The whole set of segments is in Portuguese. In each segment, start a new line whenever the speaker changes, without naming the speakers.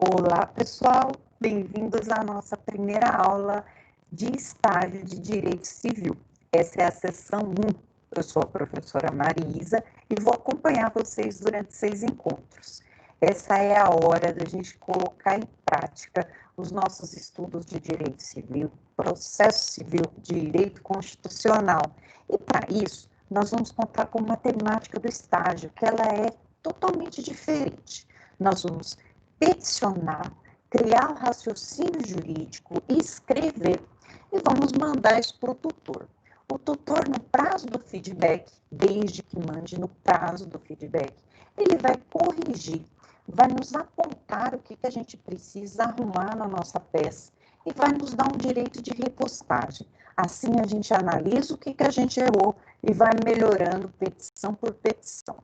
Olá, pessoal, bem-vindos à nossa primeira aula de estágio de Direito Civil. Essa é a sessão 1. Eu sou a professora Marisa e vou acompanhar vocês durante 6 encontros. Essa é a hora da gente colocar em prática os nossos estudos de Direito Civil, Processo Civil, Direito Constitucional. E para isso, nós vamos contar com uma temática do estágio, que ela é totalmente diferente. Nós vamos peticionar, criar um raciocínio jurídico, escrever e vamos mandar isso para o tutor. O tutor, no prazo do feedback, desde que mande no prazo do feedback, ele vai corrigir, vai nos apontar o que a gente precisa arrumar na nossa peça e vai nos dar um direito de repostagem. Assim a gente analisa o que a gente errou e vai melhorando petição por petição.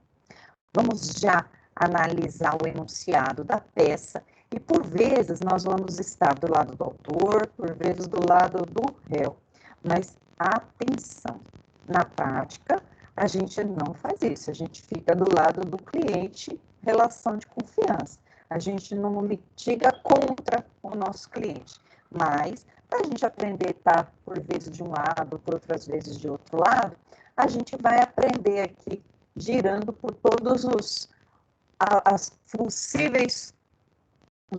Vamos já analisar o enunciado da peça e, por vezes, nós vamos estar do lado do autor, por vezes do lado do réu. Mas, atenção, na prática, a gente não faz isso, a gente fica do lado do cliente, relação de confiança. A gente não litiga contra o nosso cliente, mas, para a gente aprender a estar, por vezes, de um lado, por outras vezes, de outro lado, a gente vai aprender aqui, girando por todos os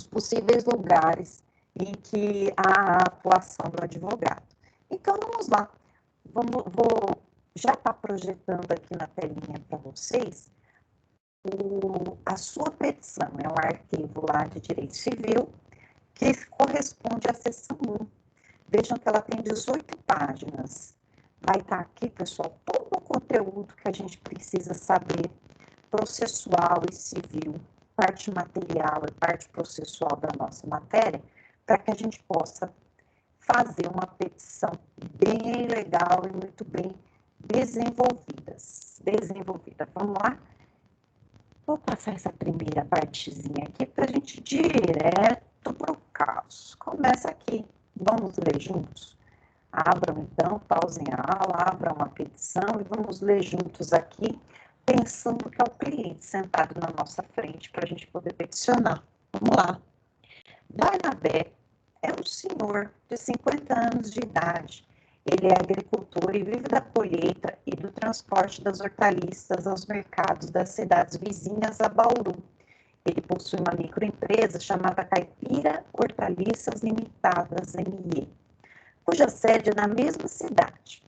possíveis lugares em que há a atuação do advogado. Então, vamos lá. Vou já estar projetando aqui na telinha para vocês a sua petição. É um arquivo lá de Direito Civil que corresponde à seção 1. Vejam que ela tem 18 páginas. Vai estar aqui, pessoal, todo o conteúdo que a gente precisa saber, processual e civil, parte material e parte processual da nossa matéria, para que a gente possa fazer uma petição bem legal e muito bem desenvolvida. Vamos lá? Vou passar essa primeira partezinha aqui para a gente ir direto para o caso. Começa aqui. Vamos ler juntos? Abram, então, pausem a aula, abram uma petição e vamos ler juntos aqui, pensando que é o cliente sentado na nossa frente para a gente poder peticionar. Vamos lá. Barnabé é um senhor de 50 anos de idade. Ele é agricultor e vive da colheita e do transporte das hortaliças aos mercados das cidades vizinhas a Bauru. Ele possui uma microempresa chamada Caipira Hortaliças Limitadas, ME, cuja sede é na mesma cidade,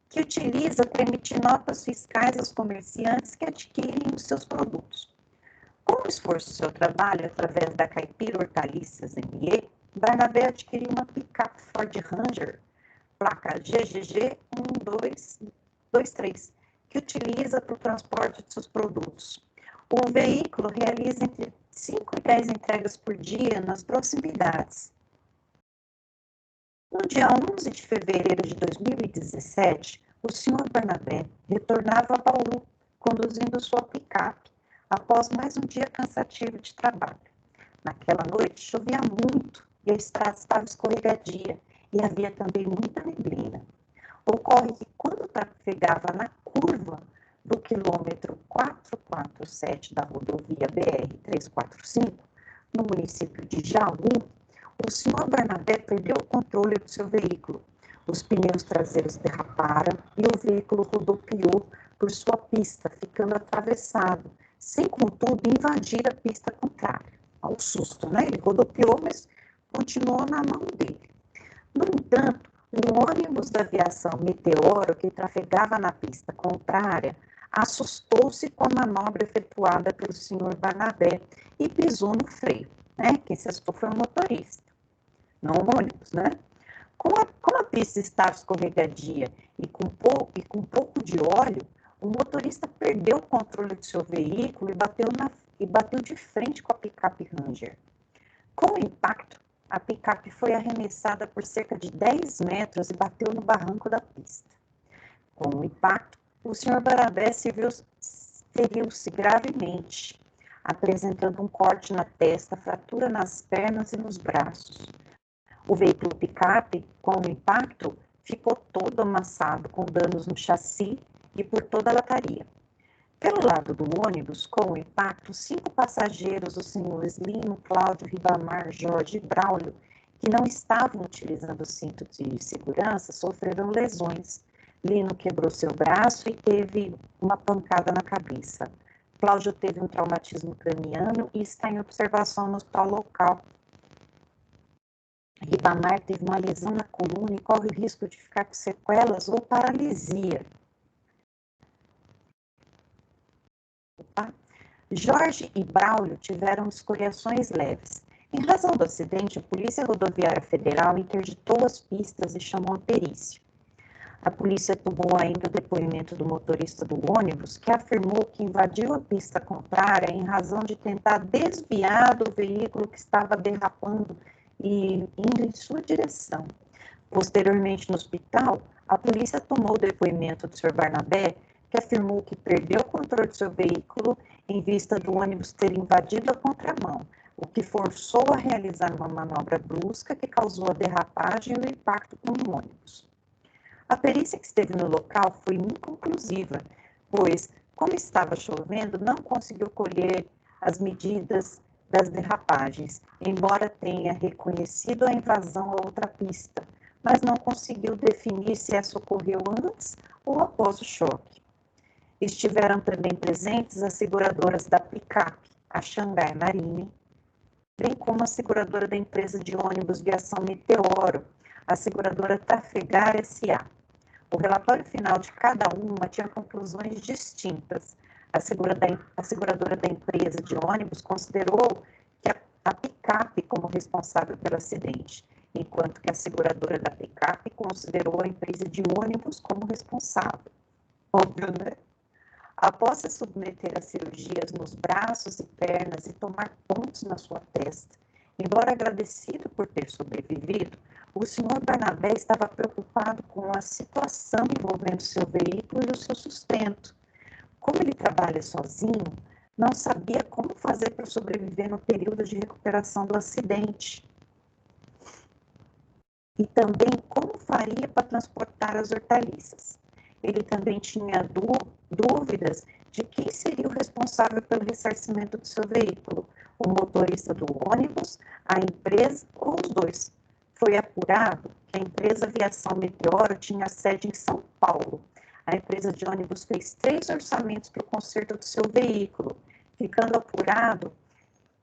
que utiliza para emitir notas fiscais aos comerciantes que adquirem os seus produtos. Com o esforço do seu trabalho, através da Caipira Hortaliças ME, Barnabé adquiriu uma picape Ford Ranger, placa GGG 1223, que utiliza para o transporte de seus produtos. O veículo realiza entre 5 e 10 entregas por dia nas proximidades. No dia 11 de fevereiro de 2017, o senhor Barnabé retornava a Bauru, conduzindo sua picape, após mais um dia cansativo de trabalho. Naquela noite, chovia muito e a estrada estava escorregadia e havia também muita neblina. Ocorre que quando trafegava na curva do quilômetro 447 da rodovia BR-345, no município de Jaú, o senhor Barnabé perdeu o controle do seu veículo. Os pneus traseiros derraparam e o veículo rodopiou por sua pista, ficando atravessado, sem, contudo, invadir a pista contrária. Ao susto, né? Ele rodopiou, mas continuou na mão dele. No entanto, um ônibus da aviação Meteoro, que trafegava na pista contrária, assustou-se com a manobra efetuada pelo senhor Barnabé e pisou no freio. Quem se assustou foi o motorista, não o ônibus, né? Como a pista estava escorregadia e com pouco de óleo, o motorista perdeu o controle do seu veículo e bateu de frente com a picape Ranger. Com o impacto, a picape foi arremessada por cerca de 10 metros e bateu no barranco da pista. Com o impacto, o senhor Barnabé feriu-se gravemente, apresentando um corte na testa, fratura nas pernas e nos braços. O veículo picape, com o impacto, ficou todo amassado, com danos no chassi e por toda a lataria. Pelo lado do ônibus, com o impacto, 5 passageiros, os senhores Lino, Cláudio, Ribamar, Jorge e Braulio, que não estavam utilizando o cinto de segurança, sofreram lesões. Lino quebrou seu braço e teve uma pancada na cabeça. Cláudio teve um traumatismo craniano e está em observação no hospital local. Ribamar teve uma lesão na coluna e corre o risco de ficar com sequelas ou paralisia. Jorge e Braulio tiveram escoriações leves. Em razão do acidente, a Polícia Rodoviária Federal interditou as pistas e chamou a perícia. A polícia tomou ainda o depoimento do motorista do ônibus, que afirmou que invadiu a pista contrária em razão de tentar desviar do veículo que estava derrapando e indo em sua direção. Posteriormente, no hospital, a polícia tomou o depoimento do Sr. Barnabé, que afirmou que perdeu o controle de seu veículo em vista do ônibus ter invadido a contramão, o que forçou a realizar uma manobra brusca que causou a derrapagem e o impacto com o ônibus. A perícia que esteve no local foi inconclusiva, pois, como estava chovendo, não conseguiu colher as medidas das derrapagens, embora tenha reconhecido a invasão a outra pista, mas não conseguiu definir se essa ocorreu antes ou após o choque. Estiveram também presentes as seguradoras da picape, a Xangai Marine, bem como a seguradora da empresa de ônibus Viação Meteoro, a seguradora Trafegar S.A. O relatório final de cada uma tinha conclusões distintas. A seguradora da empresa de ônibus considerou que a picape como responsável pelo acidente, enquanto que a seguradora da picape considerou a empresa de ônibus como responsável. Óbvio, né? Após se submeter a cirurgias nos braços e pernas e tomar pontos na sua testa, embora agradecido por ter sobrevivido, o senhor Barnabé estava preocupado com a situação envolvendo seu veículo e o seu sustento. Como ele trabalha sozinho, não sabia como fazer para sobreviver no período de recuperação do acidente. E também como faria para transportar as hortaliças. Ele também tinha dúvidas de quem seria o responsável pelo ressarcimento do seu veículo, o motorista do ônibus, a empresa ou os dois. Foi apurado que a empresa Viação Meteoro tinha sede em São Paulo. A empresa de ônibus fez 3 orçamentos para o conserto do seu veículo, ficando apurado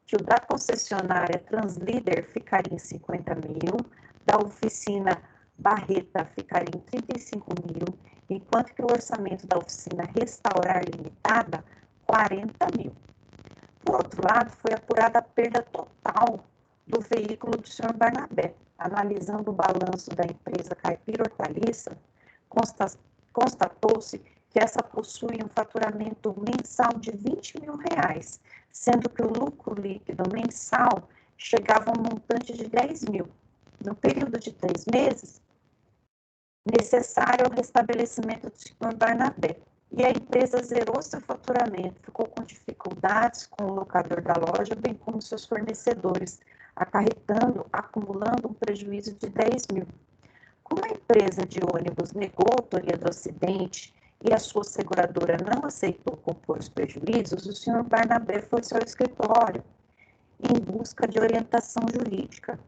que o da concessionária Translíder ficaria em 50 mil, da oficina Barreta ficaria em 35 mil, enquanto que o orçamento da oficina Restaurar Limitada, 40 mil. Por outro lado, foi apurada a perda total do veículo do Sr. Barnabé. Analisando o balanço da empresa Caipira Hortaliça, constatou-se que essa possui um faturamento mensal de R$20 mil, sendo que o lucro líquido mensal chegava a um montante de R$10 mil. No período de 3 meses, necessário ao restabelecimento do Sr. Barnabé. E a empresa zerou seu faturamento, ficou com dificuldades com o locador da loja, bem como seus fornecedores, acumulando um prejuízo de 10 mil. Como a empresa de ônibus negou a autoria do acidente e a sua seguradora não aceitou compor os prejuízos, o Sr. Barnabé foi ao seu escritório em busca de orientação jurídica.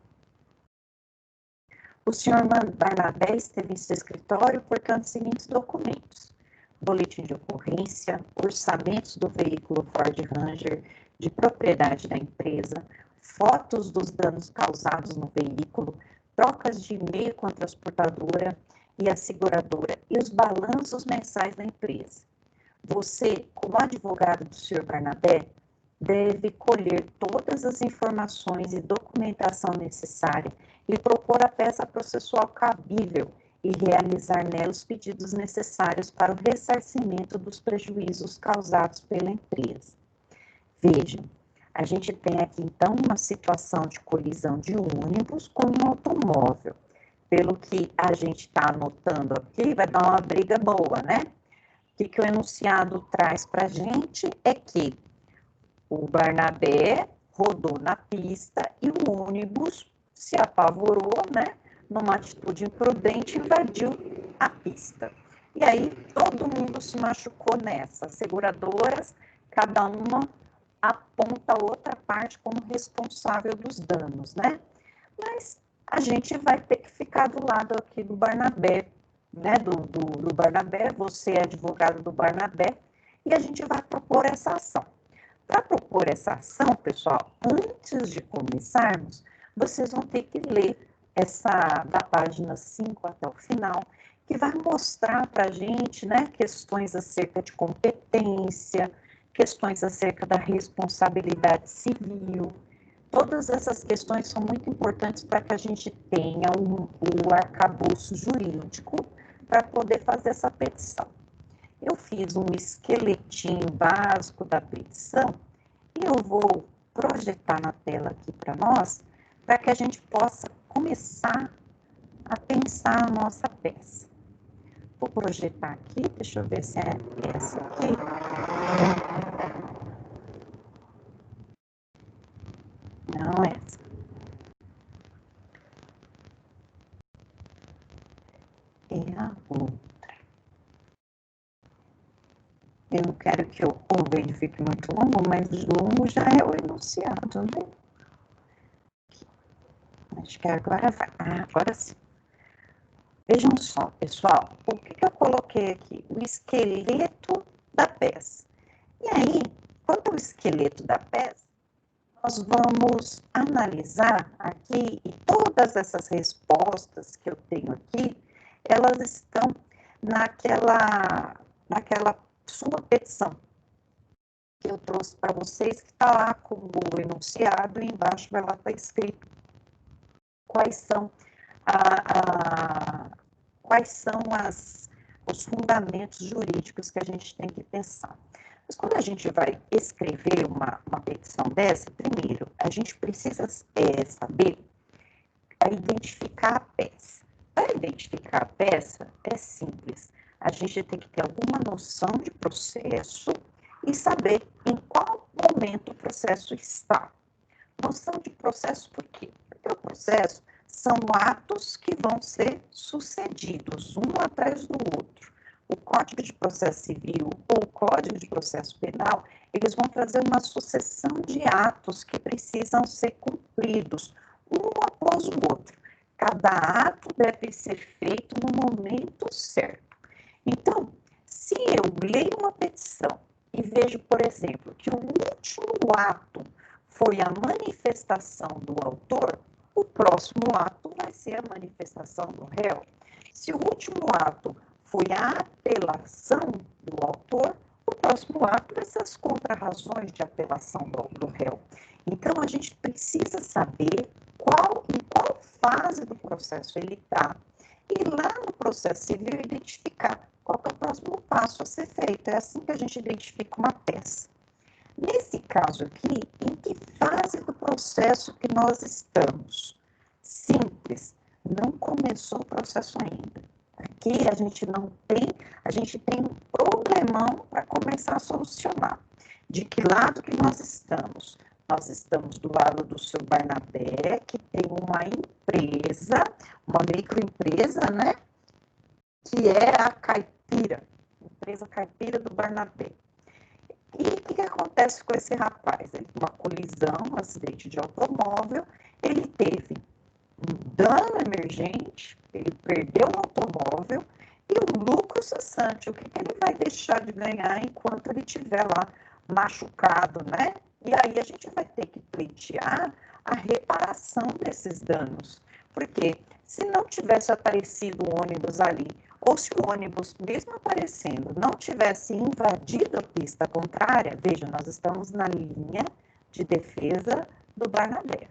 O Sr. Barnabé esteve em seu escritório portando os seguintes documentos: boletim de ocorrência, orçamentos do veículo Ford Ranger de propriedade da empresa, fotos dos danos causados no veículo, trocas de e-mail com a transportadora e a seguradora e os balanços mensais da empresa. Você, como advogado do Sr. Barnabé, deve colher todas as informações e documentação necessária e propor a peça processual cabível e realizar nela os pedidos necessários para o ressarcimento dos prejuízos causados pela empresa. Vejam, a gente tem aqui então uma situação de colisão de ônibus com um automóvel. Pelo que a gente está anotando aqui, vai dar uma briga boa, né? O que o enunciado traz para a gente é que o Barnabé rodou na pista e o ônibus se apavorou, né? Numa atitude imprudente, invadiu a pista. E aí todo mundo se machucou nessa. As seguradoras, cada uma aponta a outra parte como responsável dos danos, né? Mas a gente vai ter que ficar do lado aqui do Barnabé, né? Do Barnabé, você é advogado do Barnabé, e a gente vai propor essa ação. Para propor essa ação, pessoal, antes de começarmos, vocês vão ter que ler essa da página 5 até o final, que vai mostrar para a gente, né, questões acerca de competência, questões acerca da responsabilidade civil. Todas essas questões são muito importantes para que a gente tenha o arcabouço jurídico para poder fazer essa petição. Eu fiz um esqueletinho básico da petição e eu vou projetar na tela aqui para nós, para que a gente possa começar a pensar a nossa peça. Vou projetar aqui, deixa eu ver se é essa aqui. Não é essa. É a outra. Eu não quero que o vídeo fique muito longo, mas longo já é o enunciado, né? Acho que agora vai. Agora sim. Vejam só, pessoal, o que eu coloquei aqui? O esqueleto da peça. E aí, quanto ao esqueleto da peça, nós vamos analisar aqui, e todas essas respostas que eu tenho aqui, elas estão naquela sua petição que eu trouxe para vocês, que está lá com o enunciado, e embaixo vai lá estar escrito quais são os fundamentos jurídicos que a gente tem que pensar. Mas quando a gente vai escrever uma petição dessa, primeiro, a gente precisa saber identificar a peça. Para identificar a peça, é simples. A gente tem que ter alguma noção de processo e saber em qual momento o processo está. Noção de processo por quê? Porque o processo são atos que vão ser sucedidos, um atrás do outro. O Código de Processo Civil ou o Código de Processo Penal, eles vão trazer uma sucessão de atos que precisam ser cumpridos, um após o outro. Cada ato deve ser feito no momento certo. Então, se eu leio uma petição e vejo, por exemplo, que o último ato foi a manifestação do autor, o próximo ato vai ser a manifestação do réu. Se o último ato foi a apelação do autor, o próximo ato vai ser as contrarrazões de apelação do réu. Então, a gente precisa saber em qual fase do processo ele está. E lá no processo civil, identificar qual é o próximo passo a ser feito. É assim que a gente identifica uma peça. Nesse caso aqui, em que fase do processo que nós estamos? Simples, não começou o processo ainda. Aqui a gente tem um problemão para começar a solucionar. De que lado que nós estamos? Nós estamos do lado do seu Barnabé, que tem uma empresa, uma microempresa, né? Que é a Caipira, empresa Caipira do Barnabé. E o que acontece com esse rapaz? Ele teve uma colisão, um acidente de automóvel, ele teve um dano emergente, ele perdeu o automóvel e o lucro cessante, o que ele vai deixar de ganhar enquanto ele estiver lá machucado, né? E aí a gente vai ter que pleitear a reparação desses danos. Porque se não tivesse aparecido o ônibus ali, ou se o ônibus, mesmo aparecendo, não tivesse invadido a pista contrária, veja, nós estamos na linha de defesa do Barnabé.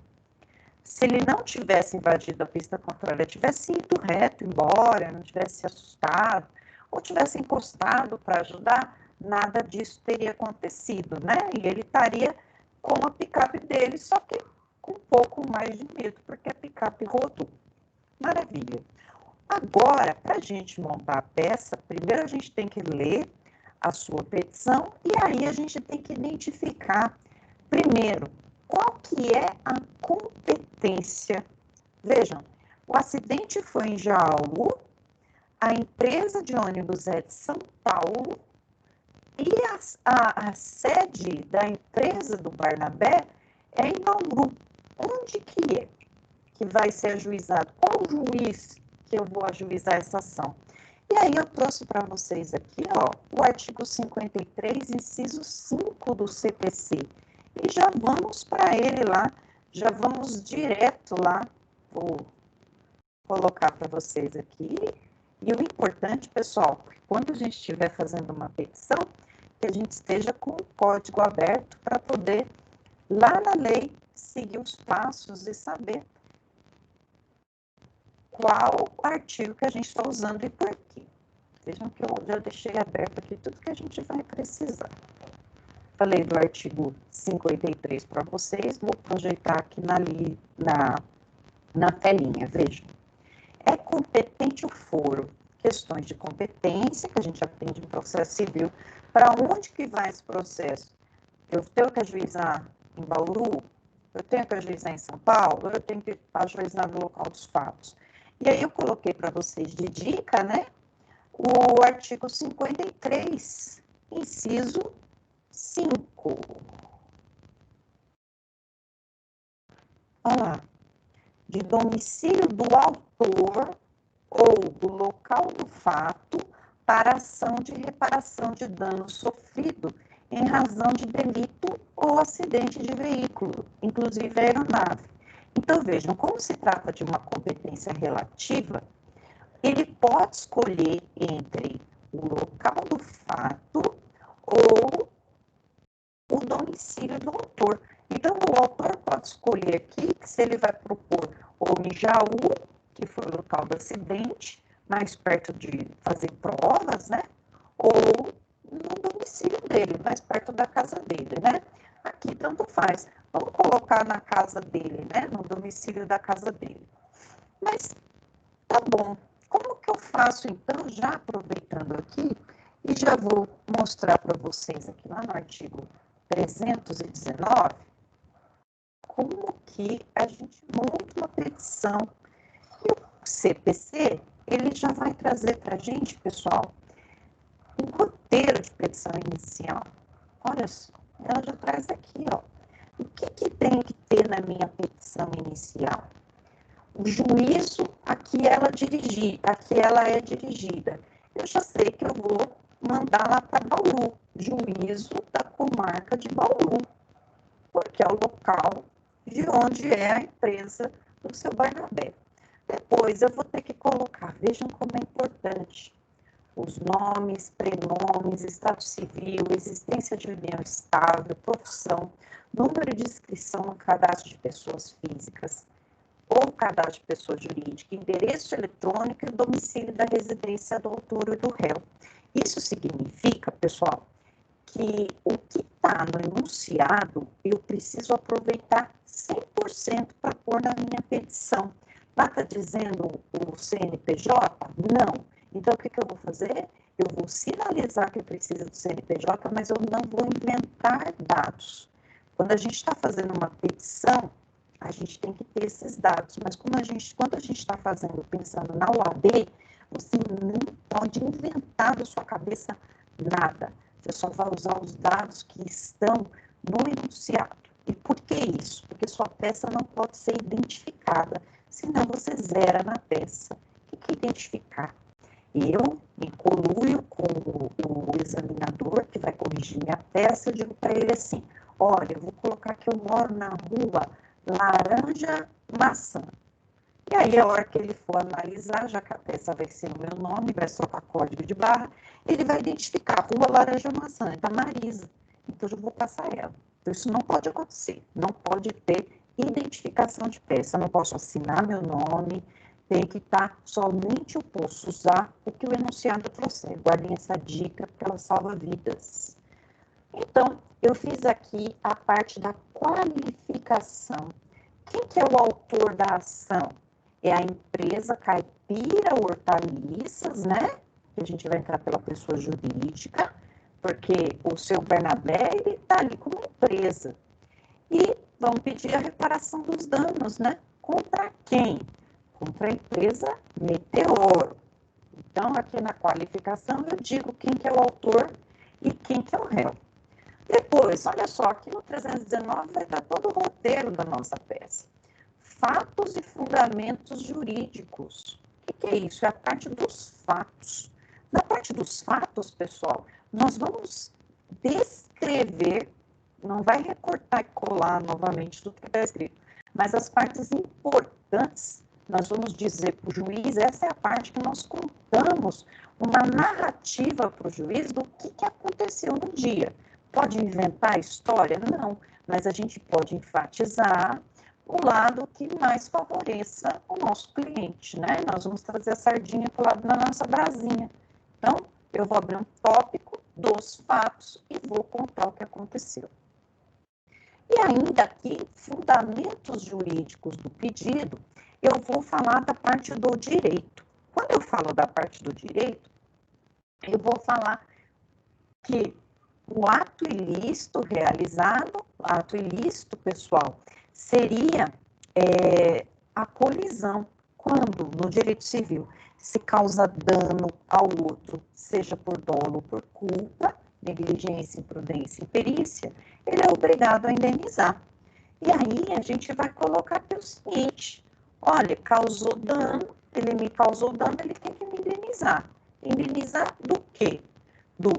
Se ele não tivesse invadido a pista contrária, tivesse ido reto embora, não tivesse assustado, ou tivesse encostado para ajudar, nada disso teria acontecido, né? E ele estaria com a picape dele, só que com um pouco mais de medo, porque a picape rodou. Maravilha. Agora, para a gente montar a peça, primeiro a gente tem que ler a sua petição e aí a gente tem que identificar, primeiro, qual que é a competência. Vejam, o acidente foi em Jaú, a empresa de ônibus é de São Paulo e a sede da empresa do Barnabé é em Bauru. Onde que é que vai ser ajuizado? Qual juiz que eu vou ajuizar essa ação? E aí eu trouxe para vocês aqui, ó, o artigo 53, inciso 5 do CPC. E já vamos para ele lá, já vamos direto lá, vou colocar para vocês aqui. E o importante, pessoal, quando a gente estiver fazendo uma petição, que a gente esteja com o código aberto para poder, lá na lei, seguir os passos e saber qual artigo que a gente está usando e por quê. Vejam que eu já deixei aberto aqui tudo que a gente vai precisar. Falei do artigo 53 para vocês, vou projetar aqui na telinha, vejam. É competente o foro. Questões de competência, que a gente aprende em processo civil. Para onde que vai esse processo? Eu tenho que ajuizar em Bauru? Eu tenho que ajuizar em São Paulo? Eu tenho que ajuizar no local dos fatos? E aí eu coloquei para vocês de dica, né? O artigo 53, inciso 5. Olha lá. De domicílio do autor ou do local do fato para ação de reparação de dano sofrido em razão de delito ou acidente de veículo, inclusive aeronave. Então, vejam, como se trata de uma competência relativa, ele pode escolher entre o local do fato ou o domicílio do autor. Então, o autor pode escolher aqui que se ele vai propor ou em Jaú, que foi o local do acidente, mais perto de fazer provas, né? Ou no domicílio dele, mais perto da casa dele, né? Aqui tanto faz. Vamos colocar na casa dele, né? No domicílio da casa dele. Mas, tá bom. Como que eu faço, então, já aproveitando aqui, e já vou mostrar para vocês aqui lá no artigo 319, como que a gente monta uma petição. E o CPC, ele já vai trazer para a gente, pessoal, um roteiro de petição inicial. Olha só, ela já traz aqui, ó. O que tem que ter na minha petição inicial? O juízo a que ela é dirigida. Eu já sei que eu vou mandar lá para Bauru, juízo da comarca de Bauru, porque é o local de onde é a empresa do seu Barnabé. Depois eu vou ter que colocar, vejam como é importante, os nomes, prenomes, estado civil, existência de união estável, profissão, número de inscrição no cadastro de pessoas físicas ou cadastro de pessoa jurídica, endereço eletrônico e domicílio da residência do autor e do réu. Isso significa, pessoal, que o que está no enunciado, eu preciso aproveitar 100% para pôr na minha petição. Lá está dizendo o CNPJ? Não. Então, o que eu vou fazer? Eu vou sinalizar que precisa do CNPJ, mas eu não vou inventar dados. Quando a gente está fazendo uma petição, a gente tem que ter esses dados, mas quando a gente está fazendo, pensando na OAB, você não pode inventar da sua cabeça nada. Você só vai usar os dados que estão no enunciado. E por que isso? Porque sua peça não pode ser identificada, senão você zera na peça. O que é identificar? Eu me coluio com o examinador que vai corrigir minha peça, eu digo para ele assim, olha, eu vou colocar que eu moro na rua Laranja Maçã. E aí, a hora que ele for analisar, já que a peça vai ser o meu nome, vai soltar código de barra, ele vai identificar Rua Laranja Maçã, é da Marisa. Então, eu vou passar ela. Então, isso não pode acontecer. Não pode ter identificação de peça. Eu não posso assinar meu nome. Tem que estar somente, eu posso usar o que o enunciado trouxer. Guardem essa dica, porque ela salva vidas. Então, eu fiz aqui a parte da qualificação. Quem que é o autor da ação? É a empresa Caipira Hortaliças, né? Que a gente vai entrar pela pessoa jurídica, porque o seu Barnabé, ele está ali como empresa. E vamos pedir a reparação dos danos, né? Contra quem? Contra a empresa Meteoro. Então, aqui na qualificação, eu digo quem que é o autor e quem que é o réu. Depois, olha só, aqui no 319 vai dar todo o roteiro da nossa peça. Fatos e fundamentos jurídicos. O que é isso? É a parte dos fatos. Na parte dos fatos, pessoal, nós vamos descrever, não vai recortar e colar novamente tudo que está escrito, mas as partes importantes, nós vamos dizer para o juiz, essa é a parte que nós contamos uma narrativa para o juiz do que aconteceu no dia. Pode inventar a história? Não, mas a gente pode enfatizar o lado que mais favoreça o nosso cliente, né? Nós vamos trazer a sardinha para o lado da nossa brasinha. Então, eu vou abrir um tópico dos fatos e vou contar o que aconteceu. E ainda aqui, fundamentos jurídicos do pedido, eu vou falar da parte do direito. Quando eu falo da parte do direito, eu vou falar que o ato ilícito realizado, ato ilícito, pessoal, seria a colisão, quando no direito civil se causa dano ao outro, seja por dolo ou por culpa, negligência, imprudência e perícia, ele é obrigado a indenizar. E aí a gente vai colocar aqui o seguinte, olha, causou dano, ele me causou dano, ele tem que me indenizar. Indenizar do quê? Do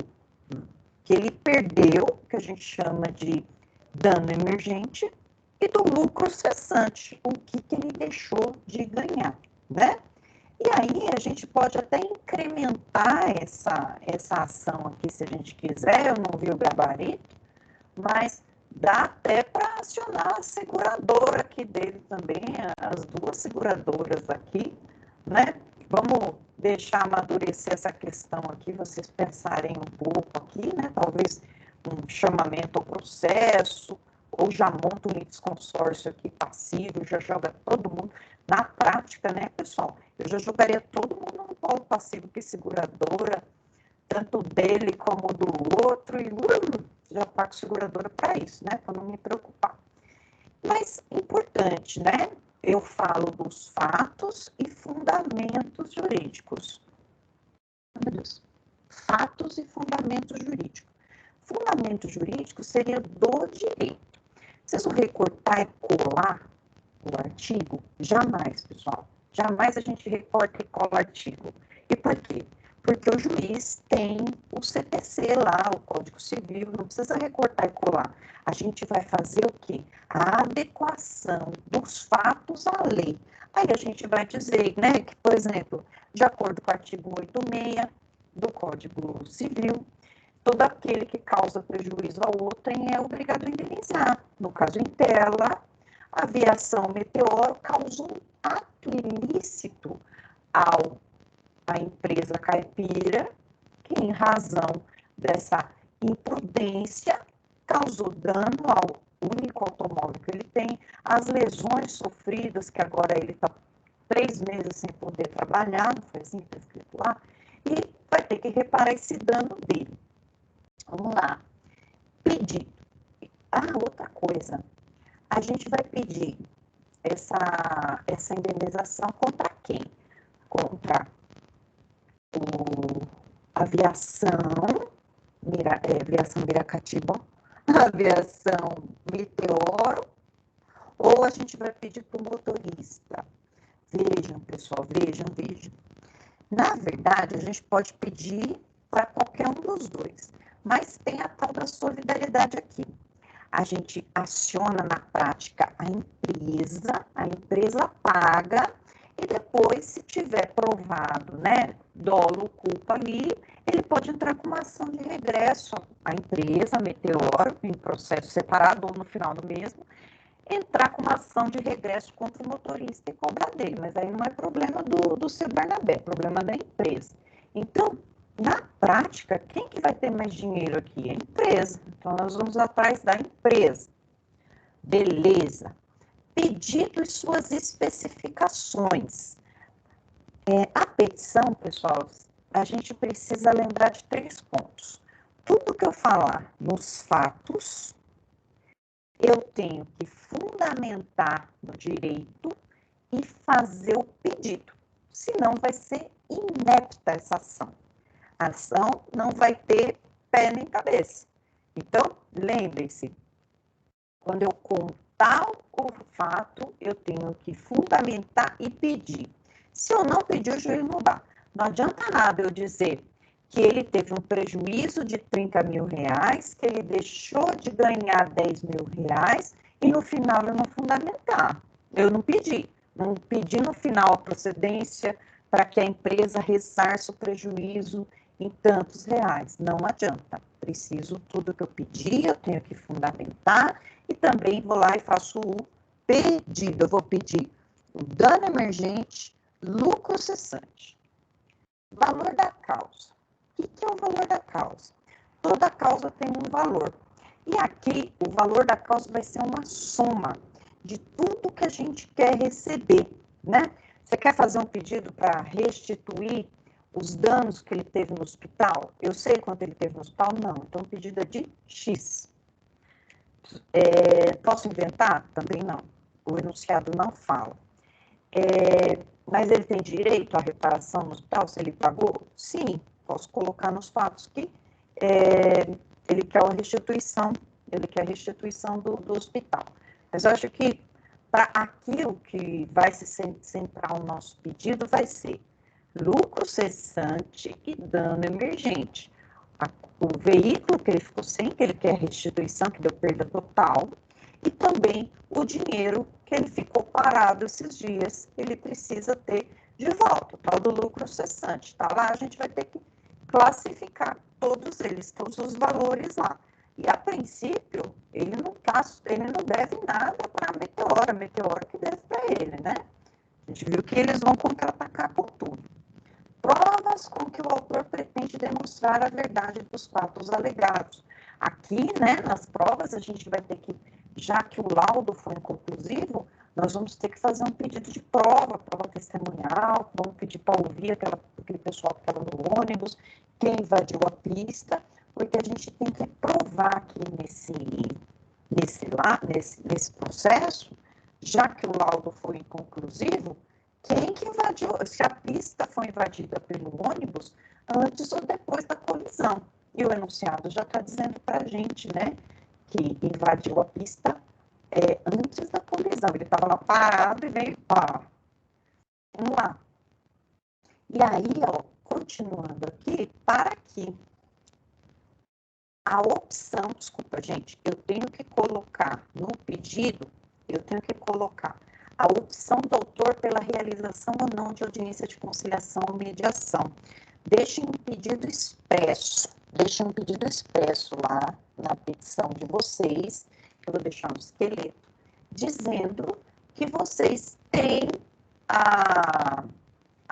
que ele perdeu, que a gente chama de dano emergente, e do lucro cessante, o que ele deixou de ganhar, né? E aí a gente pode até incrementar essa ação aqui, se a gente quiser, eu não vi o gabarito, mas dá até para acionar a seguradora aqui dele também, as duas seguradoras aqui, né? Vamos deixar amadurecer essa questão aqui, vocês pensarem um pouco aqui, né? Talvez um chamamento ao processo, ou já monta um litisconsórcio aqui passivo, já joga todo mundo. Na prática, né, pessoal? Eu já jogaria todo mundo no polo passivo que seguradora, tanto dele como do outro, e já pago seguradora para isso, né? Para não me preocupar. Mas importante, né? Eu falo dos fatos e fundamentos jurídicos. Meu Deus. Fatos e fundamentos jurídicos. Fundamento jurídico seria do direito. Vocês vão recortar e colar o artigo? Jamais, pessoal. Jamais a gente recorta e cola artigo. E por quê? Porque o juiz tem o CPC lá, o Código Civil, não precisa recortar e colar. A gente vai fazer o quê? A adequação dos fatos à lei. Aí a gente vai dizer, né, que, por exemplo, de acordo com o artigo 86 do Código Civil, todo aquele que causa prejuízo ao outrem é obrigado a indenizar. No caso, em tela, a aviação Meteoro causou um ato ilícito à empresa caipira, que em razão dessa imprudência causou dano ao único automóvel que ele tem, as lesões sofridas, que agora ele está 3 meses sem poder trabalhar, não foi assim que está escrito lá, e vai ter que reparar esse dano dele. Vamos lá. Pedido. Outra coisa. A gente vai pedir essa indenização contra quem? Contra a aviação Miracatiba, a aviação Meteoro, ou a gente vai pedir para o motorista. Vejam, pessoal, vejam. Na verdade, a gente pode pedir para qualquer um dos dois, mas tem a tal da solidariedade aqui. A gente aciona na prática a empresa paga, e depois, se tiver provado, né, dolo, culpa ali, ele pode entrar com uma ação de regresso. A empresa, Meteoro, em processo separado ou no final do mesmo, entrar com uma ação de regresso contra o motorista e cobrar dele. Mas aí não é problema do seu Barnabé, é problema da empresa. Então, na prática, quem que vai ter mais dinheiro aqui? A empresa. Então, nós vamos atrás da empresa. Beleza. Pedido e suas especificações. A petição, pessoal, a gente precisa lembrar de 3 pontos. Tudo que eu falar nos fatos, eu tenho que fundamentar no direito e fazer o pedido. Senão vai ser inepta essa ação. A ação não vai ter pé nem cabeça. Então, lembre-se, quando eu contar o fato, eu tenho que fundamentar e pedir. Se eu não pedir, o juiz não dá. Não adianta nada eu dizer que ele teve um prejuízo de 30 mil reais, que ele deixou de ganhar 10 mil reais, e no final eu não fundamentar. Eu não pedi. Não pedi no final a procedência para que a empresa ressarça o prejuízo em tantos reais. Não adianta. Preciso tudo que eu pedi, eu tenho que fundamentar, e também vou lá e faço o pedido. Eu vou pedir o dano emergente, lucro cessante. Valor da causa. O que é o valor da causa? Toda causa tem um valor. E aqui, o valor da causa vai ser uma soma de tudo que a gente quer receber, né? Você quer fazer um pedido para restituir os danos que ele teve no hospital? Eu sei quanto ele teve no hospital? Não. Então, o pedido é de X. Posso inventar? Também não. O enunciado não fala. Mas ele tem direito à reparação no hospital, se ele pagou? Sim, posso colocar nos fatos que ele quer a restituição, do hospital. Mas eu acho que para aquilo que vai se centrar o nosso pedido vai ser lucro cessante e dano emergente. O veículo que ele ficou sem, que ele quer restituição, que deu perda total, e também o dinheiro que ele ficou parado esses dias, ele precisa ter de volta, o tal do lucro cessante. Tá lá, a gente vai ter que classificar todos eles, todos os valores lá. E a princípio, ele não deve nada para a Meteora que deve para ele, né? A gente viu que eles vão contra-atacar por tudo. Provas com que o autor pretende demonstrar a verdade dos fatos alegados. Aqui, né, nas provas, a gente vai ter que, já que o laudo foi inconclusivo, nós vamos ter que fazer um pedido de prova testemunhal, vamos pedir para ouvir aquele pessoal que estava no ônibus, quem invadiu a pista, porque a gente tem que provar que nesse processo, já que o laudo foi inconclusivo, quem que invadiu, se a pista foi invadida pelo ônibus antes ou depois da colisão. E o enunciado já está dizendo para a gente, né, que invadiu a pista antes da colisão. Ele estava lá parado e veio, vamos lá. E aí, continuando aqui, para que a opção, desculpa, gente, eu tenho que colocar no pedido, a opção do autor pela realização ou não de audiência de conciliação ou mediação. Deixem um pedido expresso lá na petição de vocês, que eu vou deixar no esqueleto, dizendo que vocês têm a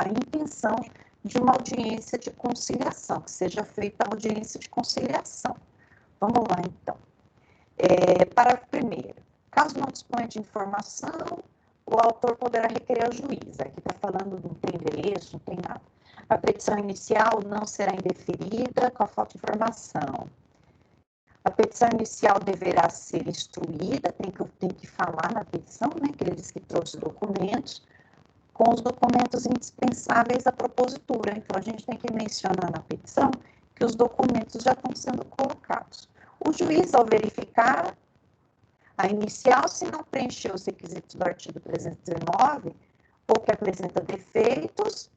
intenção de uma audiência de conciliação, que seja feita a audiência de conciliação. Vamos lá, então. Parágrafo primeiro. Caso não disponha de informação, o autor poderá requerer ao juiz. Aqui está falando, não tem endereço, não tem nada. A petição inicial não será indeferida com a falta de informação. A petição inicial deverá ser instruída, tem que falar na petição, né, que ele diz que trouxe documentos, com os documentos indispensáveis à propositura. Então, a gente tem que mencionar na petição que os documentos já estão sendo colocados. O juiz, ao verificar a inicial, se não preencher os requisitos do artigo 319, ou que apresenta defeitos,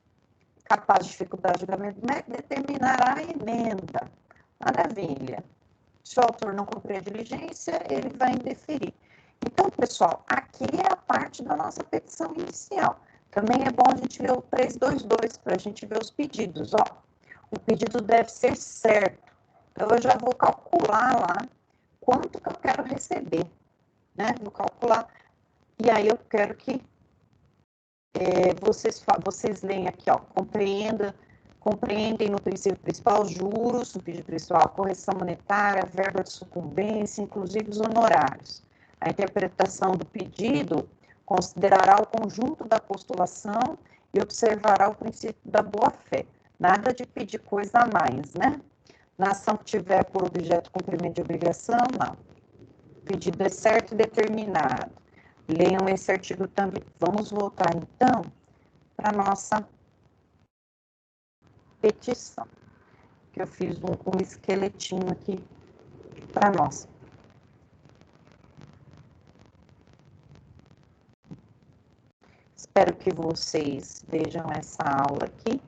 capaz de dificuldade de julgamento médico, determinará a emenda. Maravilha. Se o autor não cumprir a diligência, ele vai indeferir. Então, pessoal, aqui é a parte da nossa petição inicial. Também é bom a gente ver o 322 para a gente ver os pedidos. O pedido deve ser certo. Então, eu já vou calcular lá quanto que eu quero receber, né? Vou calcular. E aí eu quero que vocês leem aqui, compreendem no princípio principal os juros, no pedido principal, a correção monetária, a verba de sucumbência, inclusive os honorários. A interpretação do pedido considerará o conjunto da postulação e observará o princípio da boa-fé. Nada de pedir coisa a mais, né? Na ação que tiver por objeto cumprimento de obrigação, não. O pedido é certo e determinado. Leiam esse artigo também. Vamos voltar, então, para a nossa petição, que eu fiz um esqueletinho aqui para nós. Espero que vocês vejam essa aula aqui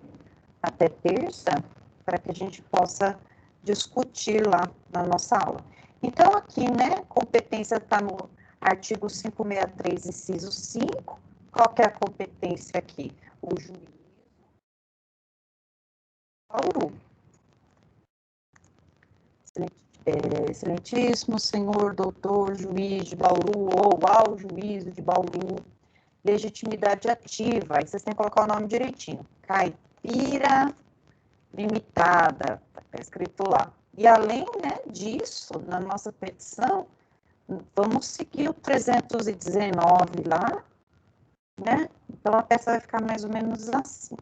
até terça, para que a gente possa discutir lá na nossa aula. Então, aqui, né, competência está no artigo 563, inciso 5. Qual que é a competência aqui? O juiz Bauru. Excelentíssimo senhor doutor juiz de Bauru, ou ao juízo de Bauru, legitimidade ativa, aí vocês têm que colocar o nome direitinho, Caipira Limitada, está escrito lá. E além, né, disso, na nossa petição, vamos seguir o 319 lá, né? Então a peça vai ficar mais ou menos assim.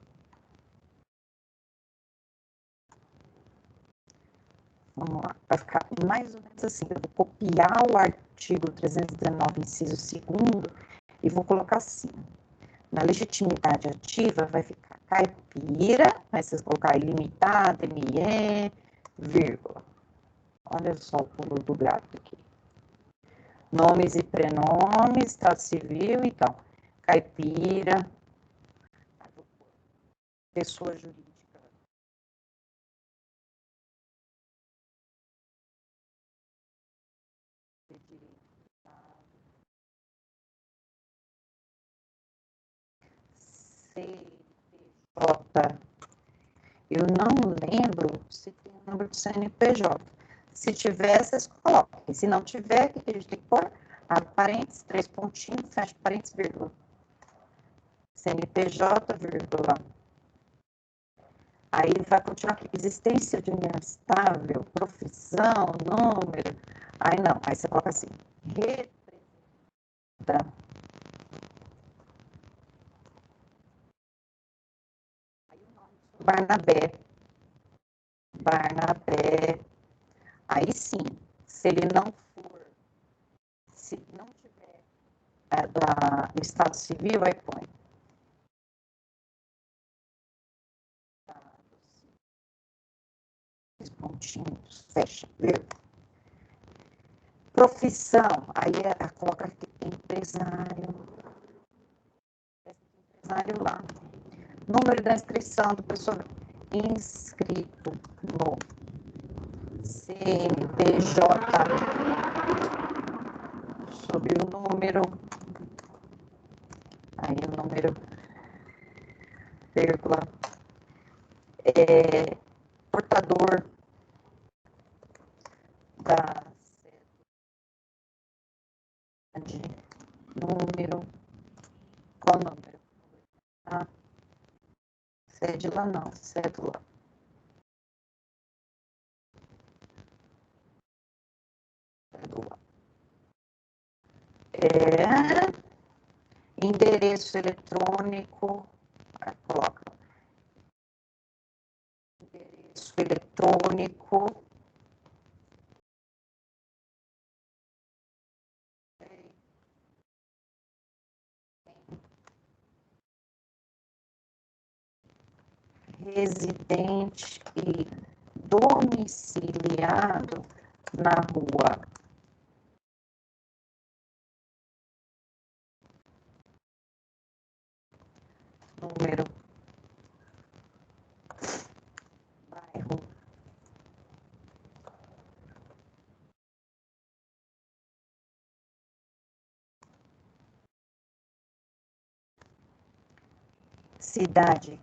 Vamos lá, vai ficar mais ou menos assim. Eu vou copiar o artigo 319, inciso 2º, e vou colocar assim. Na legitimidade ativa vai ficar caipira, aí vocês colocarem limitada, ME, vírgula. Olha só o pulo do gato aqui. Nomes e prenomes, estado civil, então, caipira, pessoa jurídica. CPJ. Eu não lembro se tem o número do CNPJ. Se tiver, vocês coloquem. Se não tiver, o que a gente tem que pôr? Abre parênteses, 3 pontinhos, fecha parênteses, vírgula. CNPJ, vírgula. Aí vai continuar aqui. Existência de união estável, profissão, número. Aí não, aí você coloca assim. Representa. Barnabé. Barnabé. Aí sim, se ele não for, se não tiver do Estado Civil, aí põe. Pontinhos, fecha, viu? Profissão, aí coloca aqui empresário lá. Número da inscrição do pessoal inscrito no CNPJ, sobre o número, aí o número, vírgula, portador da número, qual número? Ah, cédula não, cédula. Endereço eletrônico, coloca endereço eletrônico, residente e domiciliado na rua número, bairro, cidade,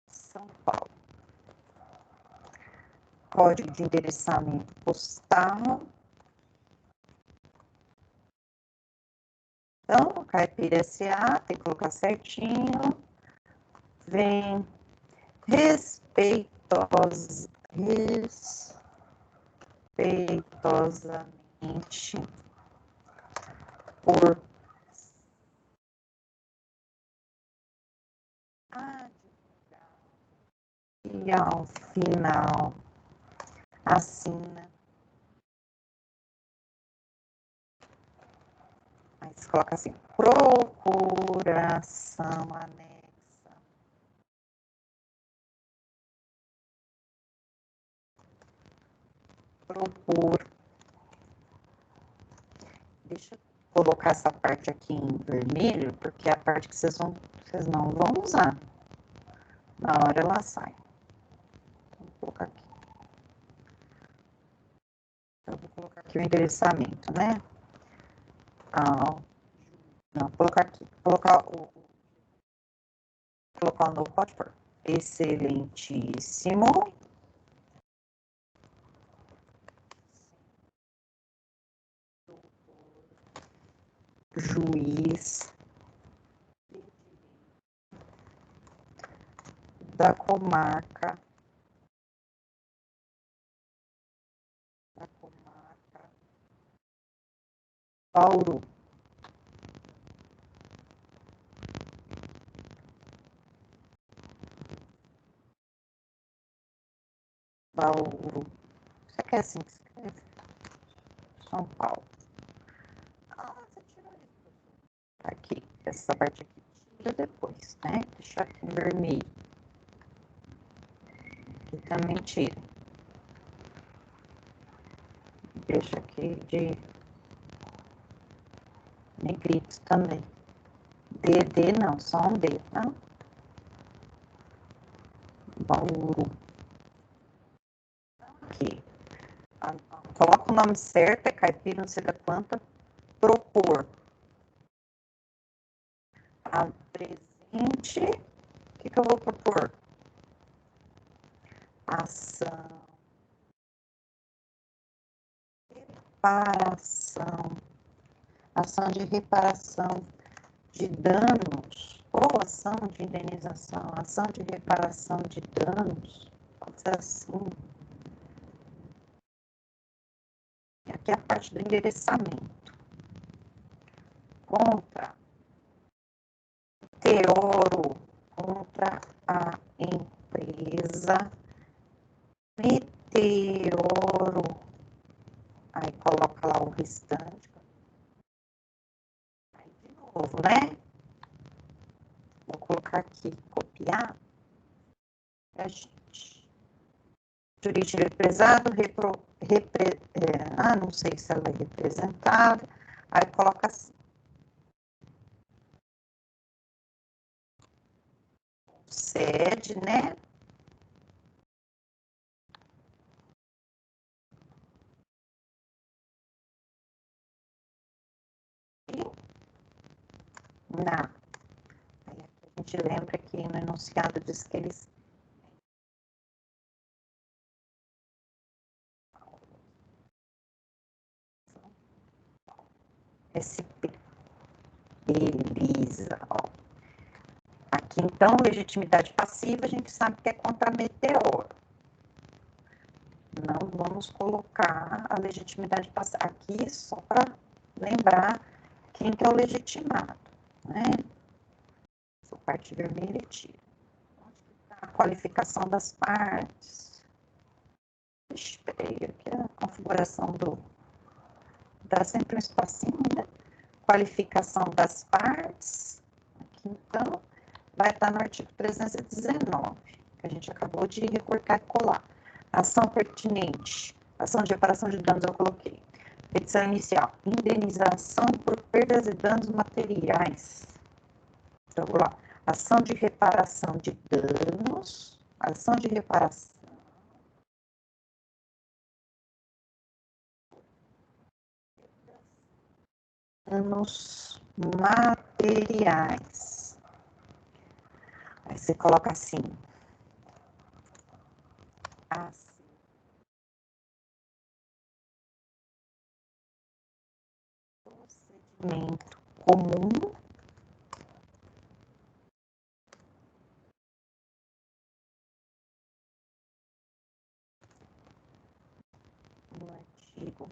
São Paulo, código de endereçamento postal. Então, Caipira SA, tem que colocar certinho. Vem respeitosamente por e ao final assina. Aí você coloca assim, procuração anexa. Propor. Deixa eu colocar essa parte aqui em vermelho, porque é a parte que vocês não vão usar. Na hora ela sai. Vou colocar aqui. Então, vou colocar aqui o endereçamento, né? Não, vou colocar aqui. Colocar o novo pode pôr. Excelentíssimo. Juiz da comarca Bauru. Bauru. Isso aqui é assim que escreve? São Paulo. Você tirou isso. Aqui, essa parte aqui tira depois, né? Deixa aqui em vermelho. Aqui também tira. Deixa aqui de negrito também. D não, só um D, tá? Bauru. Aqui. Coloca o nome certo, é caipira, não sei da quanta. Propor. Apresente. O que eu vou propor? Ação. Reparação. Ação de reparação de danos, ou ação de indenização, ação de reparação de danos, pode ser assim. Aqui é a parte do endereçamento. Contra Teoro, contra a empresa Meteoro. Aí coloca lá o restante. Aí de novo, né? Vou colocar aqui, copiar. Jurídico represado, não sei se ela é representada. Aí coloca assim. Sede, né? Na. Aí aqui a gente lembra que no enunciado diz que eles SP. Beleza. Ó. Aqui, então, legitimidade passiva, a gente sabe que é contra a Meteoro. Não vamos colocar a legitimidade passiva aqui só para lembrar quem que é o legitimado, né? Essa parte vermelha tira. A qualificação das partes. Espera aqui a configuração dá sempre um espacinho, né? Qualificação das partes. Aqui, então, vai estar no artigo 319, que a gente acabou de recortar e colar. Ação pertinente. Ação de reparação de danos, eu coloquei. Petição inicial. Indenização por perdas e danos materiais. Então, vou lá. Ação de reparação de danos. Ação de reparação. Danos materiais. Aí você coloca assim. Procedimento comum. No artigo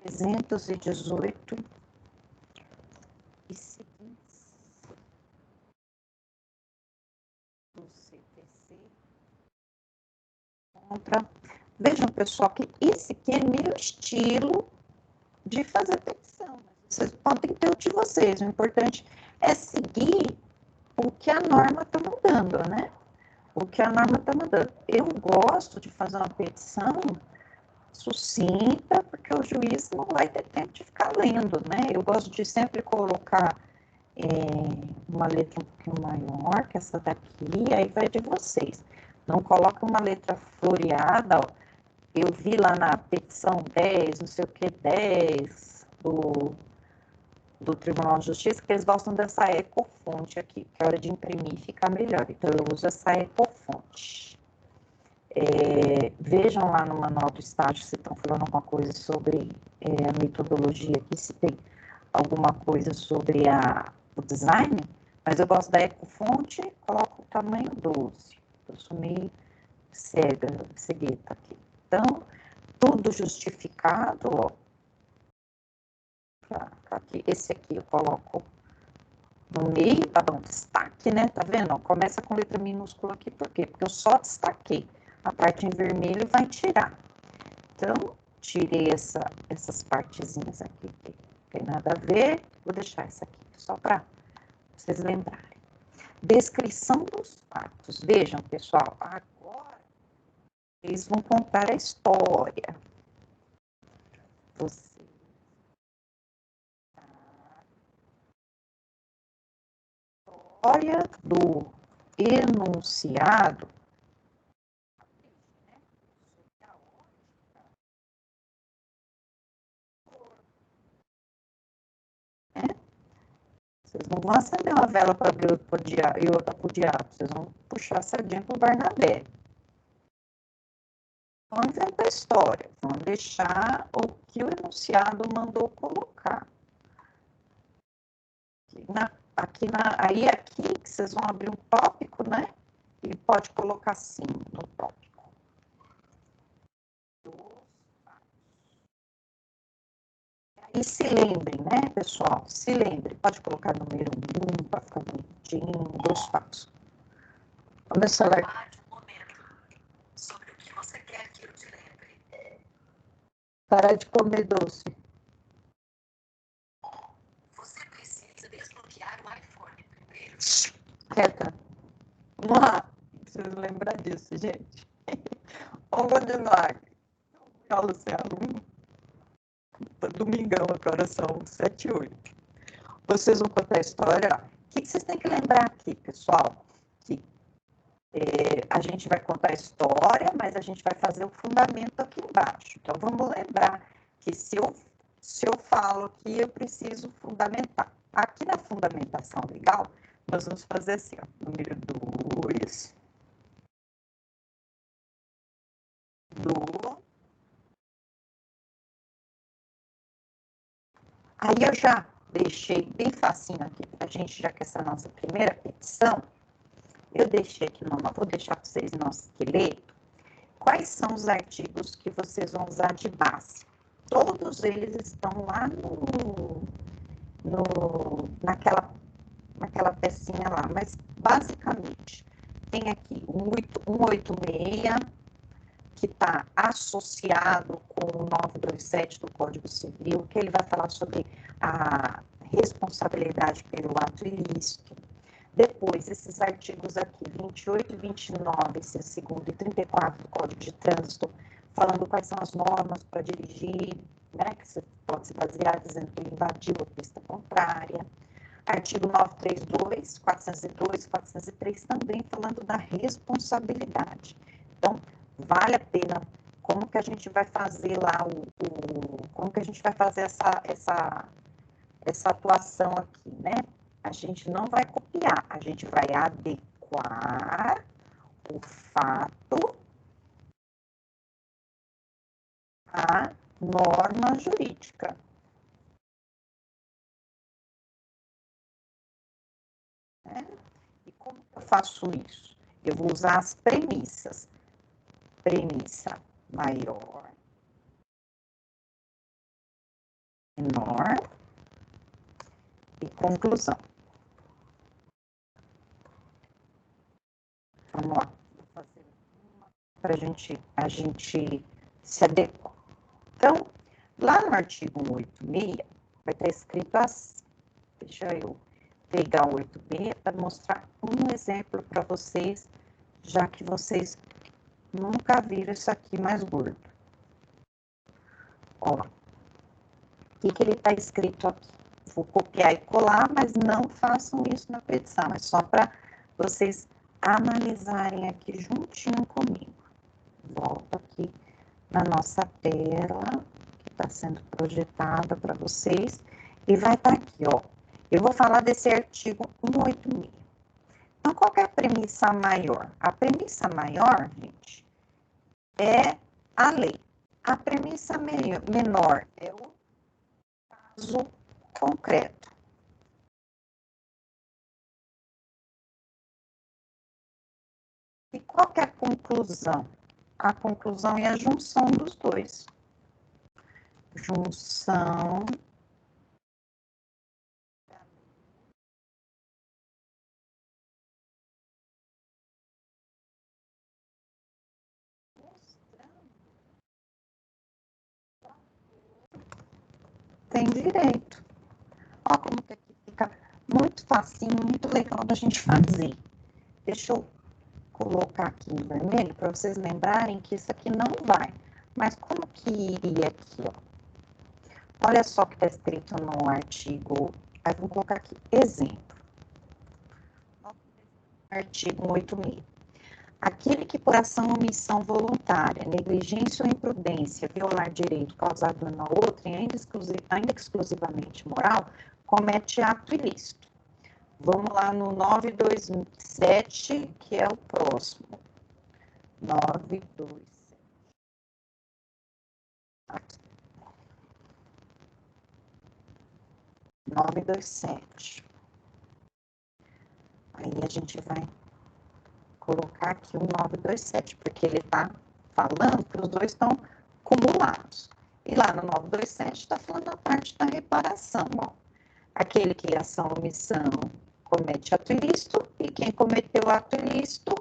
318 e seguintes do CPC contra. Vejam, pessoal, que esse aqui é meu estilo de fazer petição, mas Vocês podem ter o de vocês. O importante é seguir o que a norma está mandando, né? O que a norma está mandando. Eu gosto de fazer uma petição sucinta, porque o juiz não vai ter tempo de ficar lendo, né? Eu gosto de sempre colocar uma letra um pouquinho maior que essa daqui, aí vai de vocês. Não coloca uma letra floreada, ó. Eu vi lá na petição 10, não sei o que, 10, do Tribunal de Justiça, que eles gostam dessa ecofonte aqui, que a hora de imprimir fica melhor. Então, eu uso essa ecofonte. Vejam lá no manual do estágio se estão falando alguma coisa sobre a metodologia aqui, se tem alguma coisa sobre o design, mas eu gosto da ecofonte, coloco o tamanho 12. Eu sou meio cegueta aqui. Então, tudo justificado, ó. Aqui, esse aqui eu coloco no meio, tá bom, destaque, né? Tá vendo? Ó, começa com letra minúscula aqui, por quê? Porque eu só destaquei. A parte em vermelho vai tirar. Então, tirei essas partezinhas aqui que tem nada a ver. Vou deixar essa aqui, só para vocês lembrarem. Descrição dos fatos. Vejam, pessoal, agora eles vão contar a história. Você história do enunciado né? Vocês não vão acender uma vela para abrir e outra para o diabo, vocês vão puxar a sardinha para o Barnabé. Vão inventar a história, vão deixar o que o enunciado mandou colocar. Aqui que vocês vão abrir um tópico, né? E pode colocar sim no tópico. E se lembrem, né, pessoal? Se lembrem, pode colocar número 1 para ficar bonitinho, dos fatos. Começa a ler. Sobre o que você quer que eu te lembre. Parar de comer doce. Você precisa desbloquear o iPhone primeiro. Quieta. Vamos lá. Preciso lembrar disso, gente. Vamos continuar. Aula sem aluno. Domingão, agora são 7 e 8. Vocês vão contar a história. O que vocês têm que lembrar aqui, pessoal? Que a gente vai contar a história, mas a gente vai fazer o fundamento aqui embaixo. Então, vamos lembrar que se eu falo aqui, eu preciso fundamentar. Aqui na fundamentação legal, nós vamos fazer assim, ó, número 2 do... Aí eu já deixei bem facinho aqui para a gente, já que essa é a nossa primeira petição, eu deixei aqui, vou deixar para vocês no nosso esqueleto, quais são os artigos que vocês vão usar de base. Todos eles estão lá naquela pecinha lá, mas basicamente tem aqui um 186, que está associado com o 927 do Código Civil, que ele vai falar sobre a responsabilidade pelo ato ilícito. Depois, esses artigos aqui, 28 e 29, esse segundo, e 34 do Código de Trânsito, falando quais são as normas para dirigir, né, que você pode se basear dizendo que ele invadiu a pista contrária. Artigo 932, 402, 403, também falando da responsabilidade. Então, vale a pena. Como que a gente vai fazer lá como que a gente vai fazer essa atuação aqui, né? A gente não vai copiar, a gente vai adequar o fato à norma jurídica. Né? E como eu faço isso? Eu vou usar as premissas. Premissa maior, menor e conclusão. Vamos lá. Vou fazer uma para a gente se adequar. Então, lá no artigo 186, vai estar escrito assim. Deixa eu pegar o 8B para mostrar um exemplo para vocês, já que vocês nunca viram isso aqui mais gordo. Ó, o que ele está escrito aqui? Vou copiar e colar, mas não façam isso na petição, é só para vocês analisarem aqui juntinho comigo. Volto aqui na nossa tela, que está sendo projetada para vocês, e vai estar aqui, ó. Eu vou falar desse artigo 186. Então, qual que é a premissa maior? A premissa maior, gente, é a lei. A premissa menor é o caso concreto. E qual que é a conclusão? A conclusão é a junção dos dois. Junção tem direito. Olha como que aqui fica muito facinho, muito legal da gente fazer. Deixa eu colocar aqui em vermelho para vocês lembrarem que isso aqui não vai. Mas como que iria aqui, ó? Olha só o que está escrito no artigo. Aí vou colocar aqui exemplo. Artigo 186. Aquele que por ação ou omissão voluntária, negligência ou imprudência, violar direito, causar dano a outro, e ainda exclusivamente moral, comete ato ilícito. Vamos lá no 927, que é o próximo. 927. Aqui. 927. Aí a gente vai colocar aqui o 927, porque ele está falando que os dois estão acumulados. E lá no 927 está falando da parte da reparação. Ó. Aquele que ação ou omissão comete ato ilícito e quem cometeu ato ilícito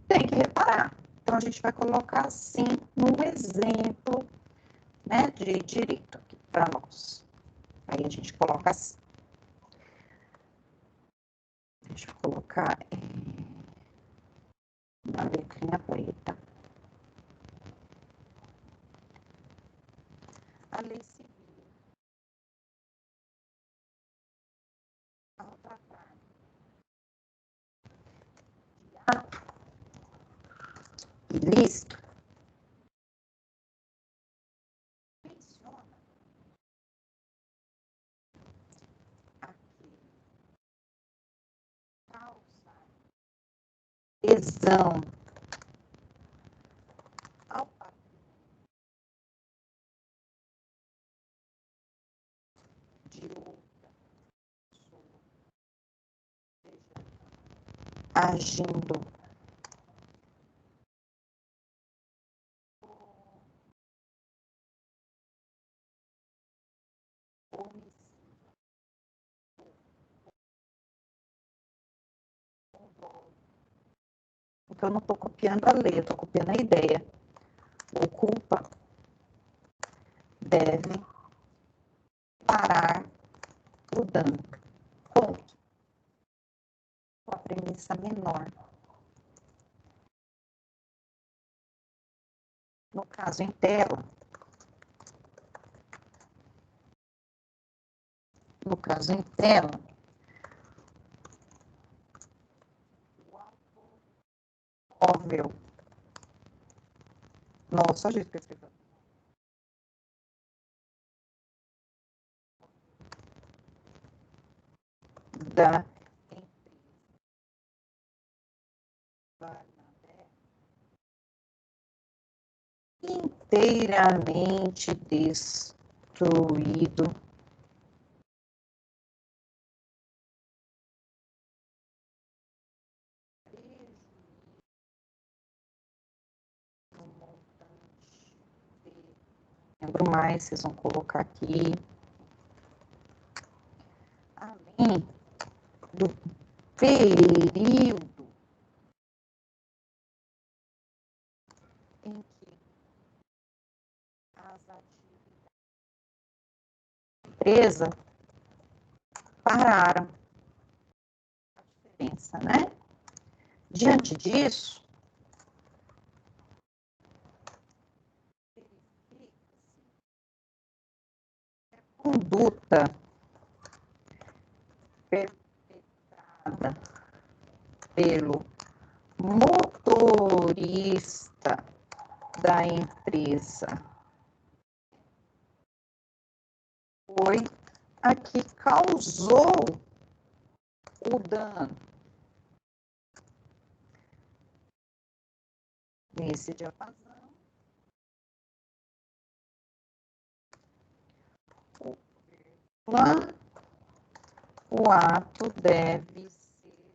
tem que reparar. Então, a gente vai colocar assim um exemplo, né, de direito aqui para nós. Aí a gente coloca assim. Deixa eu colocar uma letrinha preta. A lei civil. Ao tratar de ato ilícito, menciona aquele causa lesão ao de outra pessoa, agindo porque eu não estou copiando a lei, eu estou copiando a ideia. O culpa deve parar o dano. Ponto. A premissa menor. No caso em tela, móvel. Nossa, gente, que escreveu. Da inteiramente destruído lembro mais, vocês vão colocar aqui, além do período em que as atividades da empresa pararam. A diferença, né? Diante disso, conduta perpetrada pelo motorista da empresa foi a que causou o dano. Nesse diapasão, o ato deve ser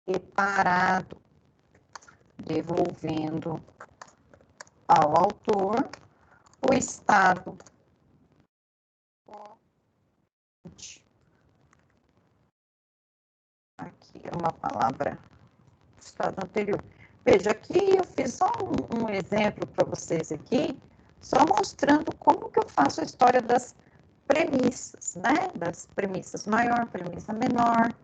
reparado, devolvendo ao autor o estado aqui é uma palavra estado anterior. Veja, aqui eu fiz só um exemplo para vocês aqui, só mostrando como que eu faço a história das premissas, né? Das premissas maior, premissa menor.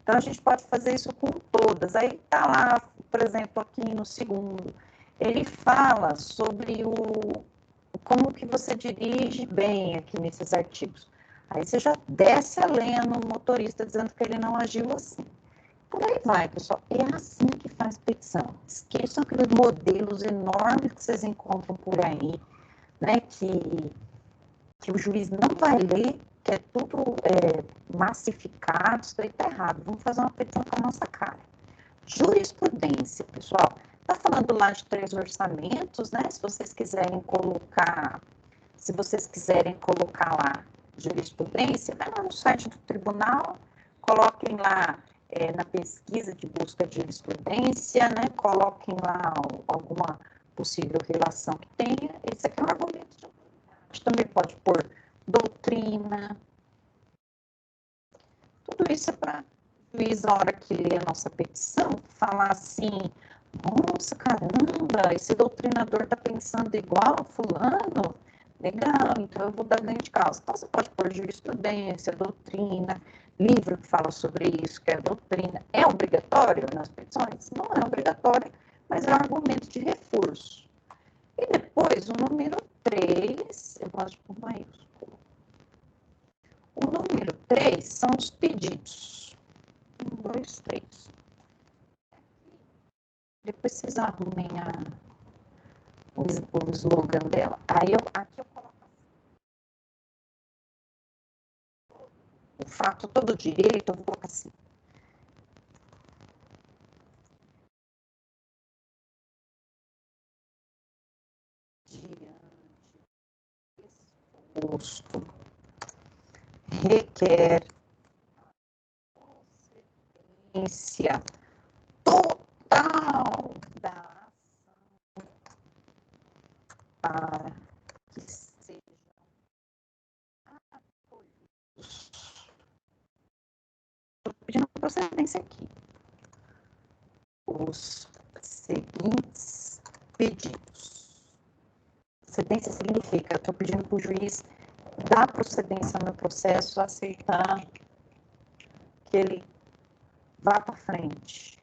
Então, a gente pode fazer isso com todas. Aí tá lá, por exemplo, aqui no segundo, ele fala sobre como que você dirige bem aqui nesses artigos. Aí você já desce a lenha no motorista dizendo que ele não agiu assim. Por aí vai, pessoal. É assim que faz petição. Esqueçam aqueles modelos enormes que vocês encontram por aí, né? Que o juiz não vai ler, que é tudo massificado, isso aí está errado. Vamos fazer uma petição com a nossa cara. Jurisprudência, pessoal. Está falando lá de 3 orçamentos, né? Se vocês quiserem colocar lá jurisprudência, vai lá no site do tribunal, coloquem lá na pesquisa de busca de jurisprudência, né? Coloquem lá alguma possível relação que tenha. Esse aqui é um argumento de autoridade. Também pode pôr doutrina. Tudo isso é para o juiz, na hora que lê a nossa petição, falar assim: nossa, caramba, esse doutrinador está pensando igual a fulano. Legal, então eu vou dar ganho de causa. Então, você pode pôr jurisprudência, doutrina, livro que fala sobre isso, que é doutrina. É obrigatório nas petições? Não é obrigatório, mas é um argumento de reforço. E depois, o número 3, eu gosto de pôr maiúsculo. O número 3 são os pedidos. 1, 2, 3. Depois vocês arrumem o slogan dela. Aí aqui eu coloco o fato todo direito, eu vou colocar assim. Diante exposto, requer consciência total da ação para que seja acolhidos. Estou pedindo procedência aqui. Os seguintes pedidos. Procedência significa, estou pedindo para o juiz dar procedência no processo, aceitar que ele vá para frente,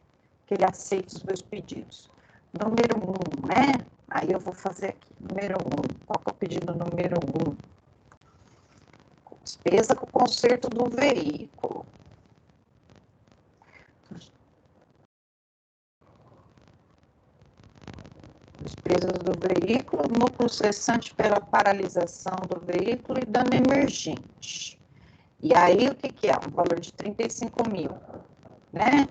que ele aceite os meus pedidos. Número 1, né? Aí eu vou fazer aqui. Número 1. Qual que é o pedido número 1? Despesa com o conserto do veículo. Despesas do veículo, núcleo cessante pela paralisação do veículo e dano emergente. E aí, o que é? Um valor de 35 mil, né?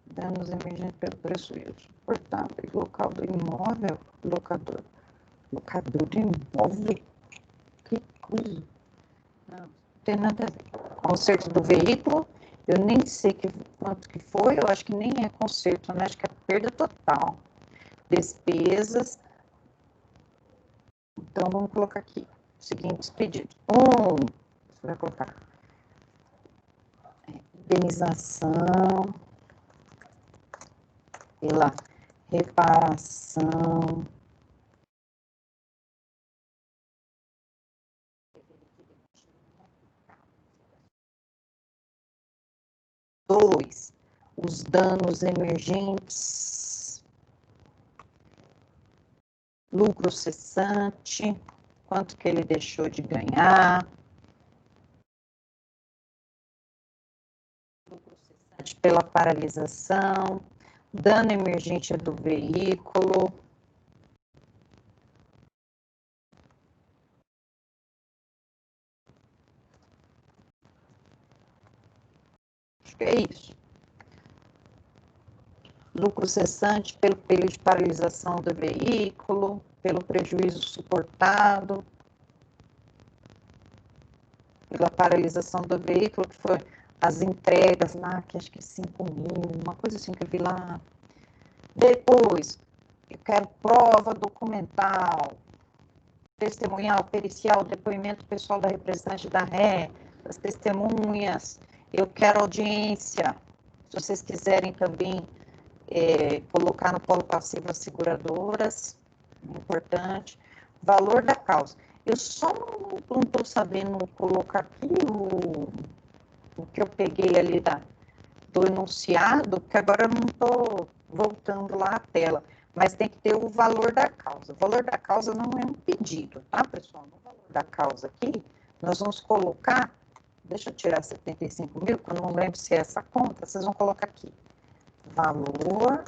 Danos emergentes pelo prejuízo suportável e local do imóvel, locador de imóvel, que coisa. Não tem nada a ver. Conserto do veículo, eu nem sei quanto que foi, eu acho que nem é conserto, né? Acho que é perda total. Despesas. Então, vamos colocar aqui os seguintes pedidos. Você vai colocar indenização pela reparação 2, os danos emergentes, lucro cessante, quanto que ele deixou de ganhar, lucro cessante pela paralisação, dano emergente do veículo, acho que é isso. Lucro cessante pelo período de paralisação do veículo, pelo prejuízo suportado, pela paralisação do veículo, que foi as entregas lá, que acho que 5.000, uma coisa assim que eu vi lá. Depois, eu quero prova documental, testemunhal, pericial, depoimento pessoal da representante da ré, das testemunhas, eu quero audiência, se vocês quiserem também colocar no polo passivo as seguradoras, importante, valor da causa. Eu só não estou sabendo colocar aqui o que eu peguei ali do enunciado, que agora eu não estou voltando lá à tela, mas tem que ter o valor da causa. O valor da causa não é um pedido, tá, pessoal? No valor da causa aqui, nós vamos colocar, deixa eu tirar 75 mil, que eu não lembro se é essa conta, vocês vão colocar aqui. Valor,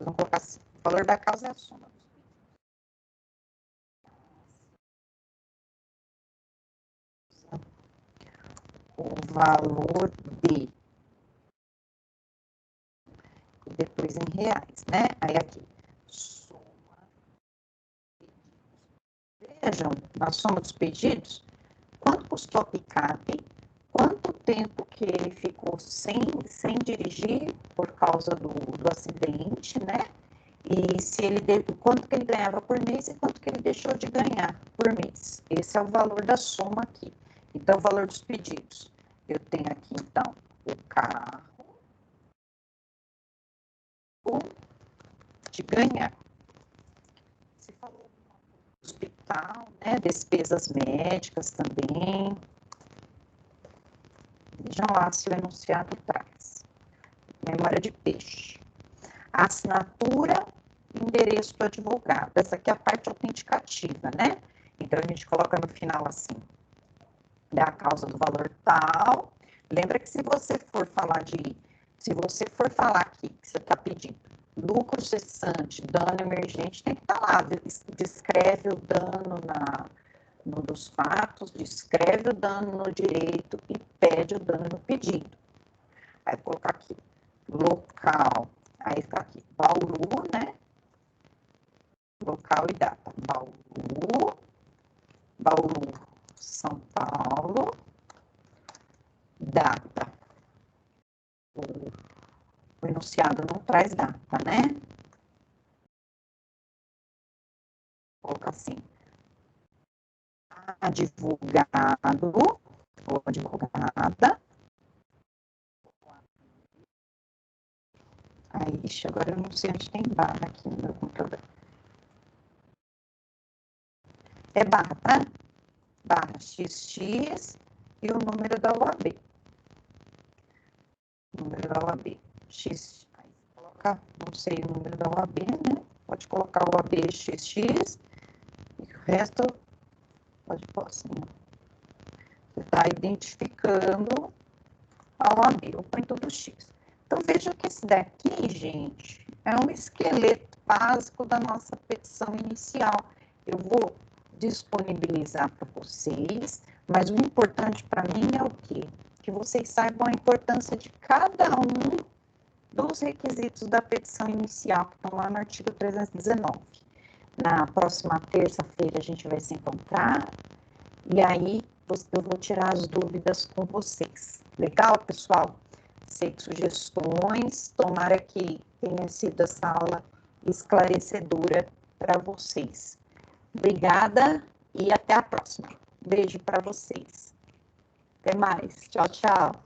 vamos colocar assim, o valor da causa é a soma. O valor de, depois em reais, né? Aí aqui, soma. Vejam, na soma dos pedidos, quanto custou a picape, quanto tempo que ele ficou sem dirigir por causa do acidente, né? E se ele quanto que ele ganhava por mês e quanto que ele deixou de ganhar por mês. Esse é o valor da soma aqui. Então, o valor dos pedidos. Eu tenho aqui, então, o carro de ganhar. Você falou do hospital, né? Despesas médicas também. Vejam lá se o enunciado traz. Memória de peixe. Assinatura, endereço do advogado. Essa aqui é a parte autenticativa, né? Então, a gente coloca no final assim, da causa do valor tal. Lembra que se você for falar aqui, que você está pedindo lucro cessante, dano emergente, tem que estar lá, descreve o dano dos fatos, descreve o dano no direito e pede o dano no pedido. Aí, colocar aqui, local, aí fica aqui, Bauru, né? Local e data, Bauru, São Paulo, data. O enunciado não traz data, né? Coloca assim, advogado ou advogada. Aí, ixi, agora eu não sei onde tem barra aqui no meu computador. É barra, tá? Barra XX e o número da OAB. Número da OAB. X. Aí, coloca, não sei o número da OAB, né? Pode colocar o OAB XX e o resto pode pôr assim. Você está identificando a OAB, eu ponho tudo X. Então, veja que esse daqui, gente, é um esqueleto básico da nossa petição inicial. Eu vou disponibilizar para vocês, mas o importante para mim é o quê? Que vocês saibam a importância de cada um dos requisitos da petição inicial, que estão lá no artigo 319. Na próxima terça-feira a gente vai se encontrar, e aí eu vou tirar as dúvidas com vocês. Legal, pessoal? Aceito sugestões, tomara que tenha sido essa aula esclarecedora para vocês. Obrigada e até a próxima. Beijo para vocês. Até mais. Tchau, tchau.